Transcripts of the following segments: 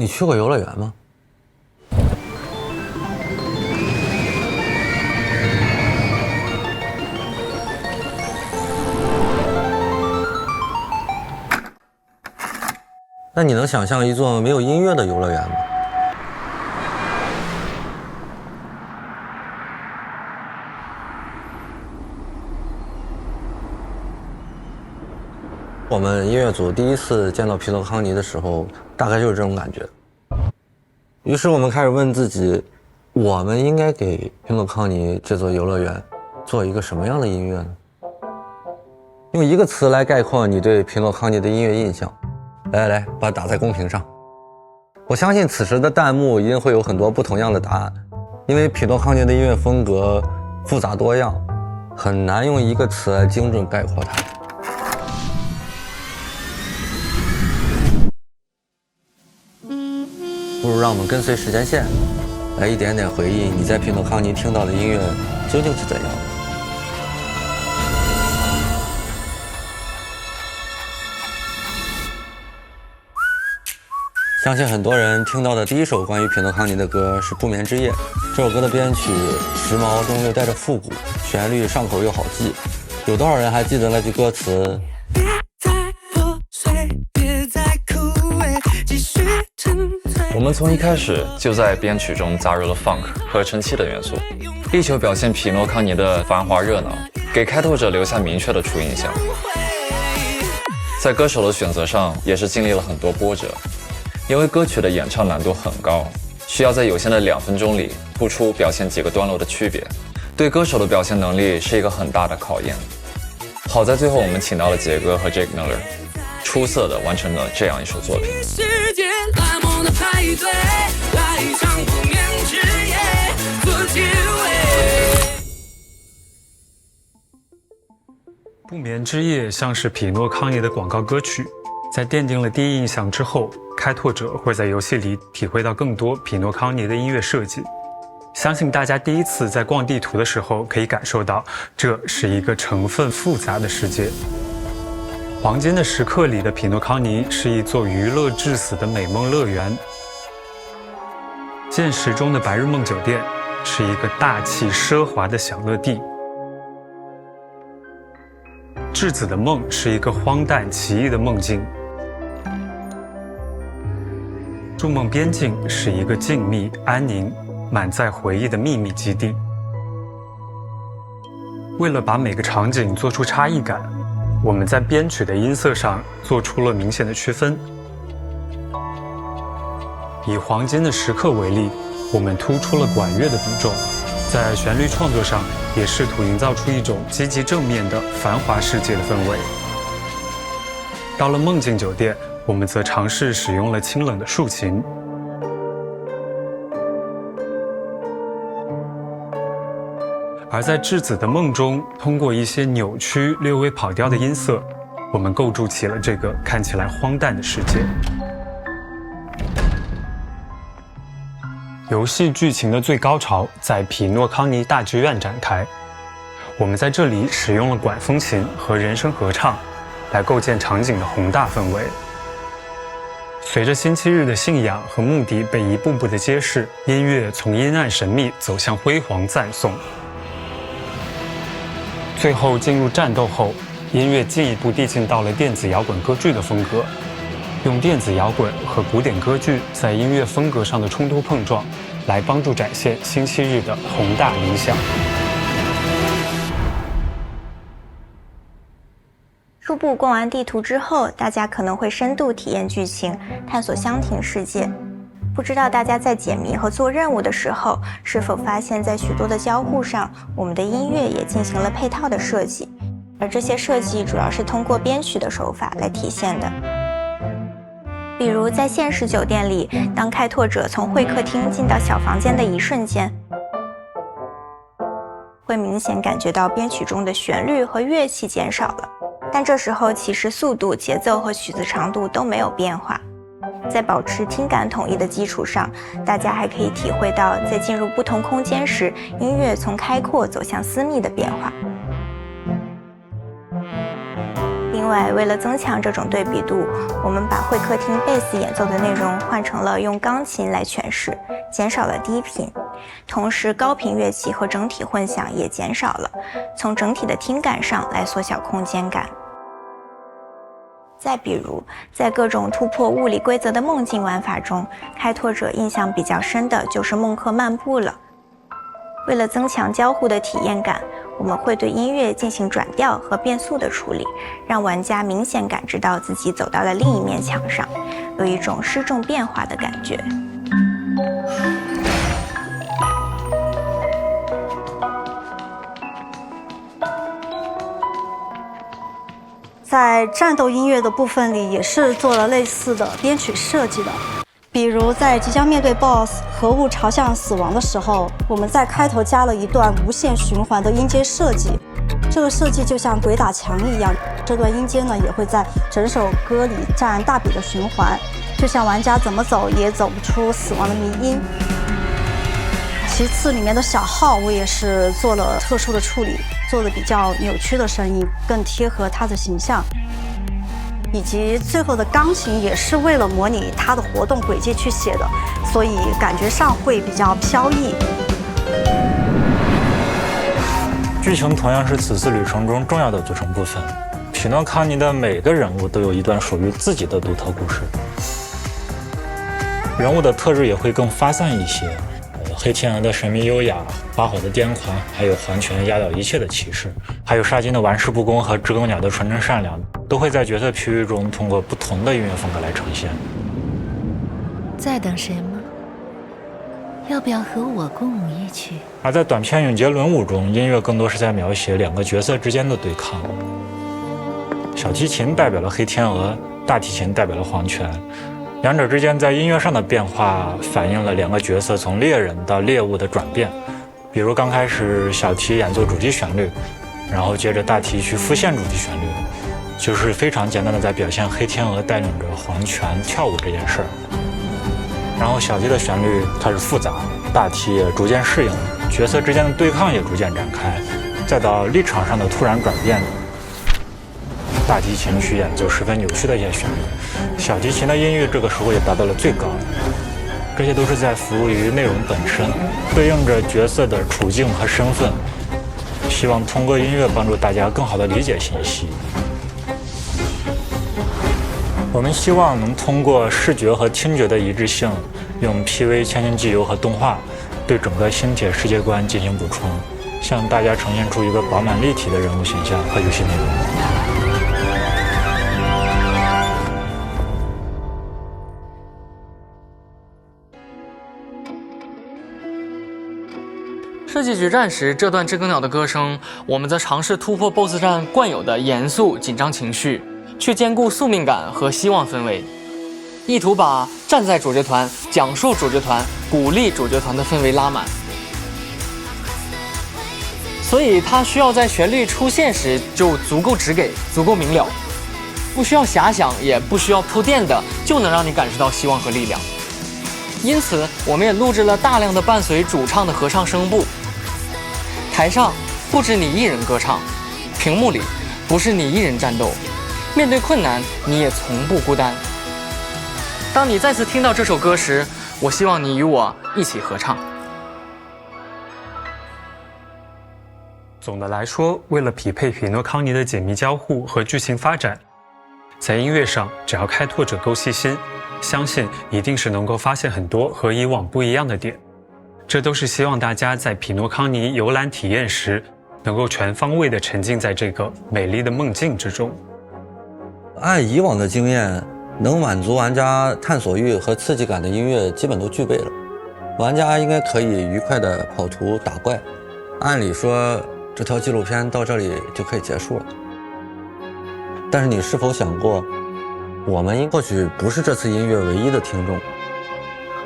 你去过游乐园吗？那你能想象一座没有音乐的游乐园吗？我们音乐组第一次见到皮诺康尼的时候，大概就是这种感觉。于是我们开始问自己，我们应该给皮诺康尼这座游乐园做一个什么样的音乐呢？用一个词来概括你对皮诺康尼的音乐印象，来，把它打在公屏上。我相信此时的弹幕一定会有很多不同样的答案，因为皮诺康尼的音乐风格复杂多样，很难用一个词来精准概括它。不如让我们跟随时间线，来一点点回忆你在皮诺康尼听到的音乐究竟是怎样的。相信很多人听到的第一首关于皮诺康尼的歌是《不眠之夜》。这首歌的编曲时髦中又带着复古，旋律上口又好记。有多少人还记得那句歌词？我们从一开始就在编曲中加入了 funk 合成器的元素，力求表现皮诺康尼的繁华热闹，给开拓者留下明确的初印象。在歌手的选择上也是经历了很多波折，因为歌曲的演唱难度很高，需要在有限的2分钟里突出表现几个段落的区别，对歌手的表现能力是一个很大的考验。好在最后我们请到了杰哥和 Jake Miller， 出色的完成了这样一首作品。不眠之夜像是皮诺康尼的广告歌曲，在奠定了第一印象之后，开拓者会在游戏里体会到更多皮诺康尼的音乐设计。相信大家第一次在逛地图的时候可以感受到，这是一个成分复杂的世界。黄金的时刻里的皮诺康尼是一座娱乐至死的美梦乐园，现实中的白日梦酒店是一个大气奢华的享乐地，质子的梦是一个荒诞奇异的梦境，筑梦边境是一个静谧安宁满载回忆的秘密基地。为了把每个场景做出差异感，我们在编曲的音色上做出了明显的区分。以黄金的时刻为例，我们突出了管乐的比重，在旋律创作上也试图营造出一种积极正面的繁华世界的氛围。到了梦境酒店，我们则尝试使用了清冷的竖琴，而在质子的梦中，通过一些扭曲略微跑调的音色，我们构筑起了这个看起来荒诞的世界。游戏剧情的最高潮在皮诺康尼大剧院展开，我们在这里使用了管风琴和人声合唱来构建场景的宏大氛围。随着星期日的信仰和目的被一步步的揭示，音乐从阴暗神秘走向辉煌赞颂。最后进入战斗后，音乐进一步递进到了电子摇滚歌剧的风格，用电子摇滚和古典歌剧在音乐风格上的冲突碰撞，来帮助展现星期日的宏大理想。初步逛完地图之后，大家可能会深度体验剧情，探索香亭世界。不知道大家在解谜和做任务的时候，是否发现在许多的交互上，我们的音乐也进行了配套的设计，而这些设计主要是通过编曲的手法来体现的。比如在现实酒店里，当开拓者从会客厅进到小房间的一瞬间，会明显感觉到编曲中的旋律和乐器减少了，但这时候其实速度、节奏和曲子长度都没有变化。在保持听感统一的基础上，大家还可以体会到在进入不同空间时，音乐从开阔走向私密的变化。另外，为了增强这种对比度，我们把会客厅贝斯演奏的内容换成了用钢琴来诠释，减少了低频。同时，高频乐器和整体混响也减少了，从整体的听感上来缩小空间感。再比如，在各种突破物理规则的梦境玩法中，开拓者印象比较深的就是梦客漫步了。为了增强交互的体验感，我们会对音乐进行转调和变速的处理，让玩家明显感知到自己走到了另一面墙上，有一种失重变化的感觉。在战斗音乐的部分里，也是做了类似的编曲设计的。比如在即将面对 BOSS 核物朝向死亡的时候，我们在开头加了一段无限循环的音阶设计。这个设计就像鬼打墙一样，这段音阶呢也会在整首歌里占大比的循环，就像玩家怎么走也走不出死亡的迷音。其次，里面的小号我也是做了特殊的处理，做的比较扭曲的声音，更贴合它的形象。以及最后的钢琴也是为了模拟它的活动轨迹去写的，所以感觉上会比较飘逸。剧情同样是此次旅程中重要的组成部分。匹诺康尼的每个人物都有一段属于自己的独特故事，人物的特质也会更发散一些。黑天鹅的神秘优雅，发火的癫狂，还有皇权压倒一切的骑士，还有沙金的玩世不恭和知更鸟的纯真善良，都会在角色区域中通过不同的音乐风格来呈现。在等什么？要不要和我共舞一曲？而在短片《永劫轮舞》中，音乐更多是在描写两个角色之间的对抗。小提琴代表了黑天鹅，大提琴代表了皇权。两者之间在音乐上的变化反映了两个角色从猎人到猎物的转变。比如刚开始小提演奏主题旋律，然后接着大提去复现主题旋律，就是非常简单的在表现黑天鹅带领着皇权跳舞这件事儿。然后小提的旋律开始复杂，大提也逐渐适应，角色之间的对抗也逐渐展开，再到立场上的突然转变，大提琴去演奏十分扭曲的一些旋律，小提琴的音域这个时候也达到了最高。这些都是在服务于内容本身，对应着角色的处境和身份，希望通过音乐帮助大家更好地理解信息。我们希望能通过视觉和听觉的一致性，用 PV、千年机游和动画对整个星铁世界观进行补充，向大家呈现出一个饱满立体的人物形象和游戏内容。设计决战时，这段知更鸟的歌声，我们则尝试突破 BOSS 战惯有的严肃紧张情绪，去兼顾宿命感和希望氛围，意图把站在主角团、讲述主角团、鼓励主角团的氛围拉满。所以它需要在旋律出现时就足够直给、足够明了，不需要遐想，也不需要铺垫的，就能让你感受到希望和力量。因此，我们也录制了大量的伴随主唱的合唱声部。台上不止你一人歌唱，屏幕里不是你一人战斗，面对困难你也从不孤单。当你再次听到这首歌时，我希望你与我一起合唱。总的来说，为了匹配匹诺康尼的解谜交互和剧情发展，在音乐上只要开拓者够细心，相信一定是能够发现很多和以往不一样的点。这都是希望大家在匹诺康尼游览体验时，能够全方位地沉浸在这个美丽的梦境之中。按以往的经验，能满足玩家探索欲和刺激感的音乐基本都具备了，玩家应该可以愉快地跑图打怪。按理说，这条纪录片到这里就可以结束了。但是你是否想过，我们或许不是这次音乐唯一的听众，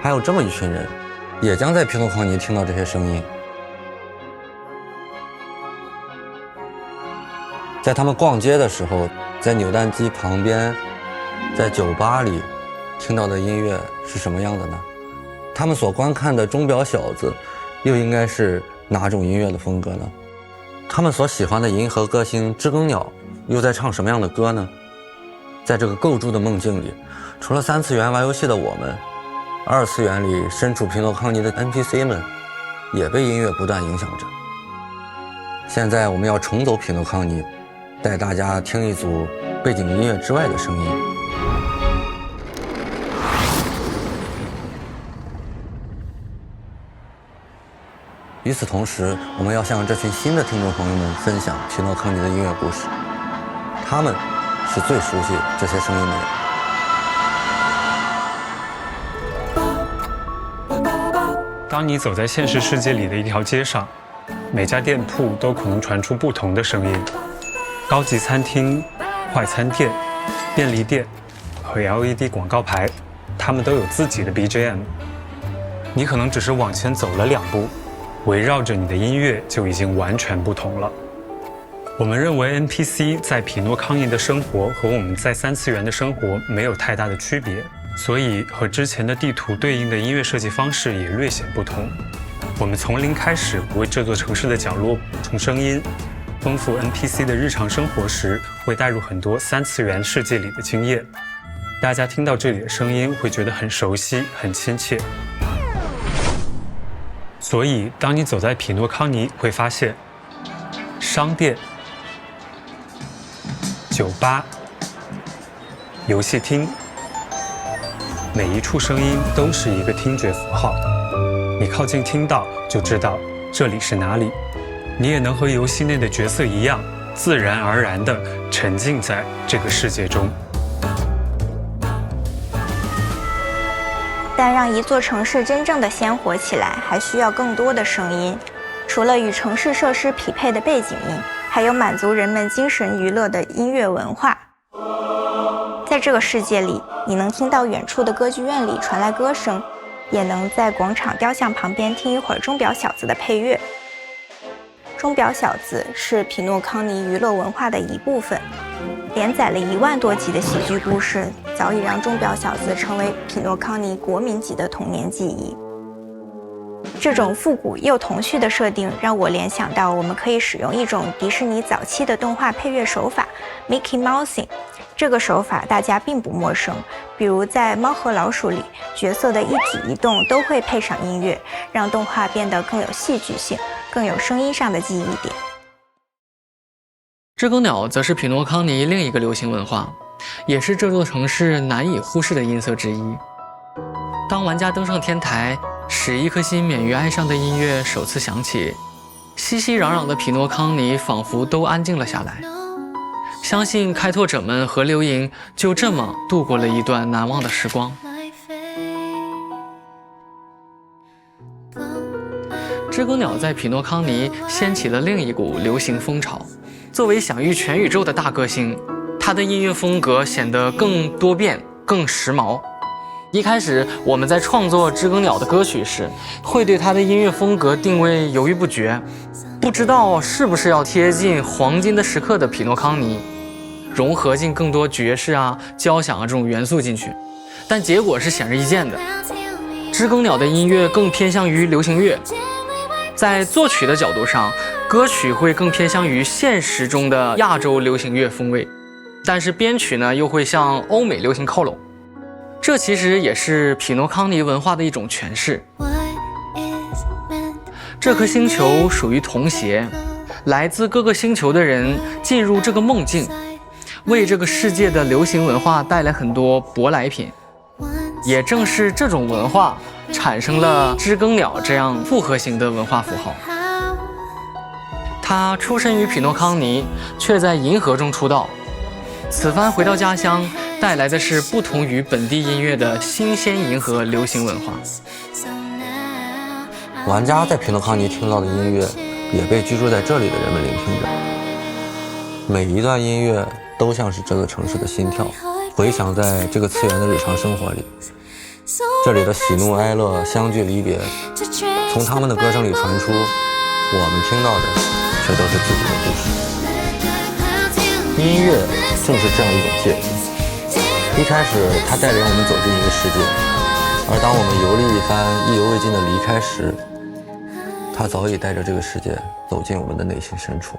还有这么一群人，也将在匹诺康尼听到这些声音。在他们逛街的时候，在扭蛋机旁边，在酒吧里听到的音乐是什么样的呢？他们所观看的钟表小子又应该是哪种音乐的风格呢？他们所喜欢的银河歌星知更鸟又在唱什么样的歌呢？在这个构筑的梦境里，除了3次元玩游戏的我们，2次元里身处皮诺康尼的 NPC 们也被音乐不断影响着。现在我们要重走皮诺康尼，带大家听一组背景音乐之外的声音。与此同时，我们要向这群新的听众朋友们分享皮诺康尼的音乐故事，他们是最熟悉这些声音的人。当你走在现实世界里的一条街上，每家店铺都可能传出不同的声音，高级餐厅、快餐店、便利店和 LED 广告牌，他们都有自己的 BGM。你可能只是往前走了2步，围绕着你的音乐就已经完全不同了。我们认为 NPC 在匹诺康尼的生活和我们在3次元的生活没有太大的区别，所以和之前的地图对应的音乐设计方式也略显不同。我们从零开始为这座城市的角落补充声音，丰富 NPC 的日常生活时，会带入很多3次元世界里的经验。大家听到这里的声音会觉得很熟悉、很亲切。所以，当你走在匹诺康尼，会发现，商店、酒吧、游戏厅，每一处声音都是一个听觉符号。你靠近听到，就知道这里是哪里。你也能和游戏内的角色一样，自然而然地沉浸在这个世界中。但让一座城市真正的鲜活起来，还需要更多的声音。除了与城市设施匹配的背景音，还有满足人们精神娱乐的音乐文化。在这个世界里，你能听到远处的歌剧院里传来歌声，也能在广场雕像旁边听一会儿钟表小子的配乐。钟表小子是匹诺康尼娱乐文化的一部分，连载了1万多集的喜剧故事，早已让钟表小子成为匹诺康尼国民级的童年记忆。这种复古又童趣的设定让我联想到，我们可以使用一种迪士尼早期的动画配乐手法 Mickey Mousing。这个手法大家并不陌生，比如在《猫和老鼠》里，角色的一举一动都会配上音乐，让动画变得更有戏剧性，更有声音上的记忆点。知更鸟则是匹诺康尼另一个流行文化，也是这座城市难以忽视的音色之一。当玩家登上天台，使一颗心免于哀伤的音乐首次响起，熙熙攘攘的匹诺康尼仿佛都安静了下来。相信开拓者们和刘莹就这么度过了一段难忘的时光。知更鸟在匹诺康尼掀起了另一股流行风潮。作为享誉全宇宙的大歌星，他的音乐风格显得更多变、更时髦。一开始我们在创作知更鸟的歌曲时，会对他的音乐风格定位犹豫不决，不知道是不是要贴近黄金的时刻的匹诺康尼，融合进更多爵士啊、交响啊这种元素进去。但结果是显而易见的，知更鸟的音乐更偏向于流行乐。在作曲的角度上，歌曲会更偏向于现实中的亚洲流行乐风味，但是编曲呢又会向欧美流行靠拢。这其实也是匹诺康尼文化的一种诠释。这颗星球属于童鞋，来自各个星球的人进入这个梦境，为这个世界的流行文化带来很多舶来品。也正是这种文化产生了知更鸟这样复合型的文化符号。他出身于匹诺康尼，却在银河中出道。此番回到家乡，带来的是不同于本地音乐的新鲜银河流行文化。玩家在匹诺康尼听到的音乐，也被居住在这里的人们聆听着。每一段音乐都像是这个城市的心跳，回响在这个次元的日常生活里。这里的喜怒哀乐、相聚离别，从他们的歌声里传出，我们听到的却都是自己的故事。音乐正是这样一种介质，一开始它带领我们走进一个世界，而当我们游历一番意犹未尽的离开时，它早已带着这个世界走进我们的内心深处。